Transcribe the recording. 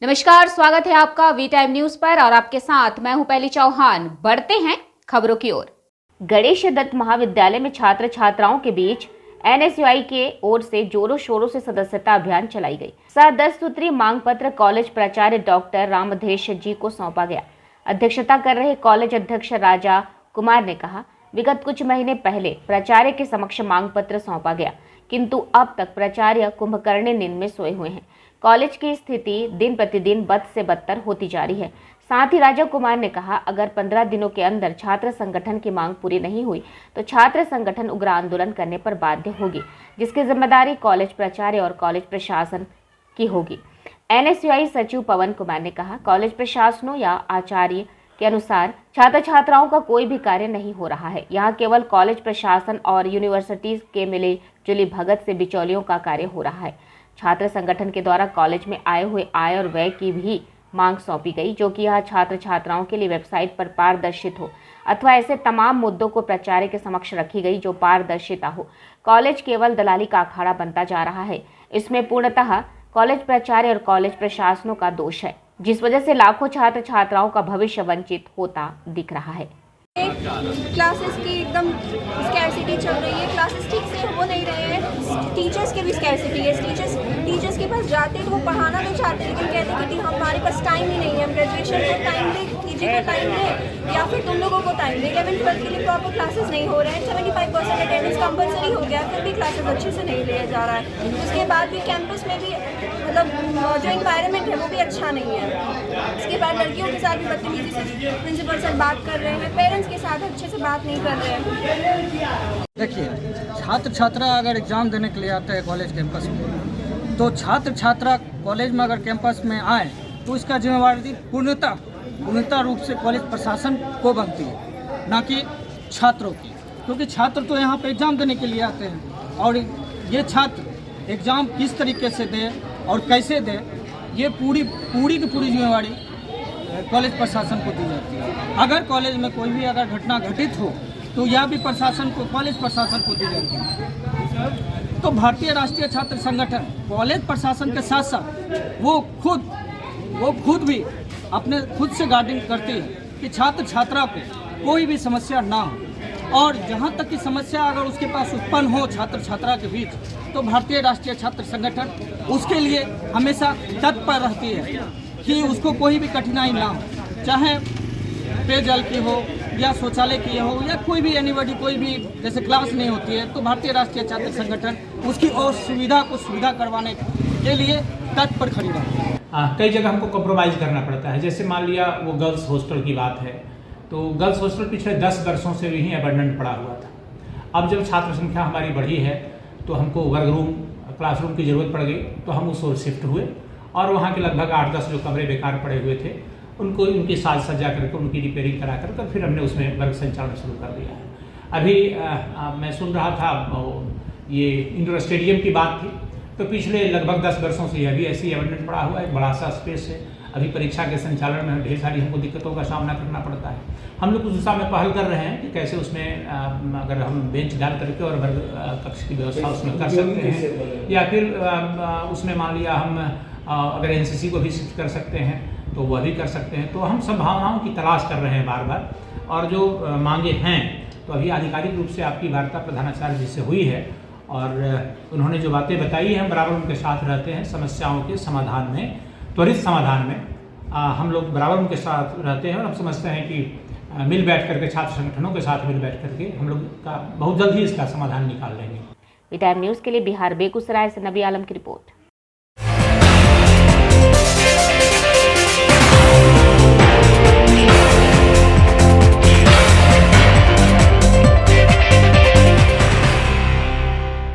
नमस्कार, स्वागत है आपका वी टाइम न्यूज पर और आपके साथ मैं हूं पहली चौहान। बढ़ते हैं खबरों की ओर। गणेश दत्त महाविद्यालय में छात्र छात्राओं के बीच एनएसयूआई के ओर से जोरों शोरों से सदस्यता अभियान चलाई गई। 10 सूत्रीय मांग पत्र कॉलेज प्राचार्य डॉक्टर रामधेश जी को सौंपा गया। अध्यक्षता कर रहे कॉलेज अध्यक्ष राजा कुमार ने कहा, विगत कुछ महीने पहले प्राचार्य के समक्ष मांग पत्र सौंपा गया, किंतु अब तक प्राचार्य कुंभकर्ण नींद में सोए हुए हैं। कॉलेज की स्थिति दिन प्रतिदिन बद से बदतर होती जा रही है। साथ ही राजा कुमार ने कहा, अगर 15 दिनों के अंदर छात्र संगठन की मांग पूरी नहीं हुई तो छात्र संगठन उग्र आंदोलन करने पर बाध्य होगी, जिसकी जिम्मेदारी कॉलेज प्राचार्य और कॉलेज प्रशासन की होगी। एनएसयूआई सचिव पवन कुमार ने कहा, कॉलेज प्रशासनों या आचार्य के अनुसार छात्र छात्राओं का कोई भी कार्य नहीं हो रहा है। यहाँ केवल कॉलेज प्रशासन और यूनिवर्सिटी के मिले जुली भगत से बिचौलियों का कार्य हो रहा है। छात्र संगठन के द्वारा कॉलेज में आए हुए आय और व्यय की भी मांग सौंपी गई, जो कि यह छात्र छात्राओं के लिए वेबसाइट पर पारदर्शित हो अथवा ऐसे तमाम मुद्दों को प्राचार्य के समक्ष रखी गई जो पारदर्शिता हो। कॉलेज केवल दलाली का अखाड़ा बनता जा रहा है। इसमें पूर्णतः कॉलेज प्राचार्य और कॉलेज प्रशासनों का दोष है, जिस वजह से लाखों छात्र छात्राओं का भविष्य वंचित होता दिख रहा है। क्लासेस की एकदम स्कैरसिटी चल रही है, क्लासेस ठीक से हो नहीं रहे हैं, टीचर्स की भी स्कैरसिटी है। टीचर्स के पास जाते तो वो पढ़ाना तो चाहते हैं, लेकिन कहते हैं कि हमारे पास टाइम ही नहीं है। हम ग्रेजुएशन को टाइम दें, पीजी को टाइम दें, या फिर तुम लोगों को टाइम दें। 11-12 के लिए प्रॉपर क्लासेस नहीं हो रहे हैं। 75% अटेंडेंस कंपलसरी हो गया, फिर भी क्लासेस अच्छे से नहीं लिया जा रहा है। उसके बाद भी कैंपस में भी मतलब जो इन्वायरमेंट है वो भी अच्छा नहीं है। इसके बाद लड़कियों के साथ भी बदतमीजी से प्रिंसिपल सर बात कर रहे हैं, पेरेंट्स के साथ अच्छे से बात नहीं कर रहे हैं। देखिए, छात्र छात्रा अगर एग्ज़ाम देने के लिए आते हैं कॉलेज कैंपस में, तो छात्र छात्रा कॉलेज में अगर कैंपस में आए तो इसका जिम्मेवारी पूर्णतः रूप से कॉलेज प्रशासन को बनती है, ना कि छात्रों की। क्योंकि छात्र तो यहाँ पे एग्ज़ाम देने के लिए आते हैं और ये छात्र एग्ज़ाम किस तरीके से दे और कैसे दे, ये पूरी की पूरी जिम्मेवारी कॉलेज प्रशासन को दी जाती है। अगर कॉलेज में कोई भी अगर घटना घटित हो तो यह भी कॉलेज प्रशासन को दी जाती है। तो भारतीय राष्ट्रीय छात्र संगठन कॉलेज प्रशासन के साथ साथ वो खुद भी अपने खुद से गार्डिंग करती है कि छात्र छात्रा को कोई भी समस्या ना हो, और जहाँ तक की समस्या अगर उसके पास उत्पन्न हो छात्र छात्रा के बीच, तो भारतीय राष्ट्रीय छात्र संगठन उसके लिए हमेशा तत्पर रहती है कि उसको कोई भी कठिनाई ना हो, चाहे पेयजल की हो या शौचालय की हो या कोई भी एनीबॉडी, कोई भी जैसे क्लास नहीं होती है तो भारतीय राष्ट्रीय छात्र संगठन उसकी और सुविधा करवाने के लिए तत्पर खड़ी रहती है। कई जगह हमको कॉम्प्रोमाइज़ करना पड़ता है। जैसे मान लिया वो गर्ल्स हॉस्टल की बात है, तो गर्ल्स हॉस्टल पिछले 10 वर्षों से ही अबंडन पड़ा हुआ था। अब जब छात्र संख्या हमारी बढ़ी है तो हमको वर्क रूम, क्लासरूम की ज़रूरत पड़ गई, तो हम उस ओर शिफ्ट हुए और वहाँ के लगभग 8-10 जो कमरे बेकार पड़े हुए थे उनको उनकी साज सज्जा करके उनकी रिपेयरिंग करा कर फिर हमने उसमें वर्क संचालन शुरू कर दिया है। अभी मैं सुन रहा था ये इंडोर स्टेडियम की बात थी, तो पिछले लगभग 10 वर्षों से यह भी ऐसे ही अबंडन पड़ा हुआ है। एक बड़ा सा स्पेस है। अभी परीक्षा के संचालन में ढेर सारी हमको दिक्कतों का सामना करना पड़ता है। हम लोग उस दिशा में पहल कर रहे हैं कि कैसे उसमें अगर हम बेंच डाल करके और वर्ग कक्ष की व्यवस्था उसमें कर सकते हैं, या फिर उसमें मान लिया हम अगर एनसीसी को भी शिफ्ट कर सकते हैं तो वह भी कर सकते हैं। तो हम संभावनाओं की तलाश कर रहे हैं बार बार, और जो मांगे हैं तो अभी आधिकारिक रूप से आपकी वार्ता प्रधानाचार्य जी से हुई है और उन्होंने जो बातें बताई हैं हम बराबर उनके साथ रहते हैं। समस्याओं के समाधान में, त्वरित समाधान में हम लोग बराबर उनके साथ रहते हैं और हम समझते हैं कि मिल बैठ करके छात्र संगठनों के साथ मिल बैठ करके हम लोग का बहुत जल्द ही इसका समाधान निकाल लेंगे। वी टाइम न्यूज़ के लिए बिहार बेगूसराय से नबी आलम की रिपोर्ट।